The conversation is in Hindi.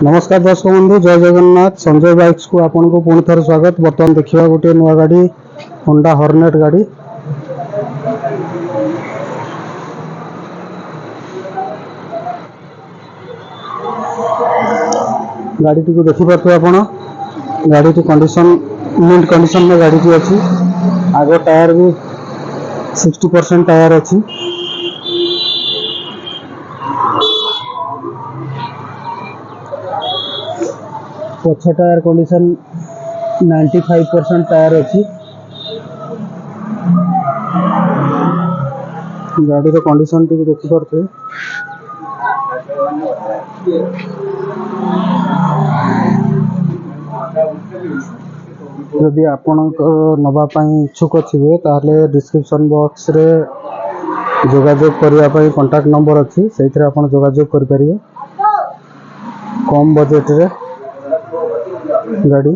नमस्कार दर्शक बंधु जय जगन्नाथ संजय बाइक्स को आपन को पुणी थर स्वागत। बर्तमान देखा गोटे नुआ गाड़ी होंडा हॉर्नेट गाड़ी गाड़ी को देखि पारे आपण गाड़ी कंडीशन मिंट कंडीशन में गाड़ी अच्छी आगे टायर भी 60% टायर अच्छी पछ टायर कंडीशन 95% टायर अच्छी गाड़ी कंडीशन टी देखि पारे जदि आपण नवापाई इच्छुक थे ताहले डिस्क्रिप्शन बॉक्स रे जोगाजोग करने कांटेक्ट नंबर अच्छी से आप जोगाजोग करें। कम बजेट रे गाड़ी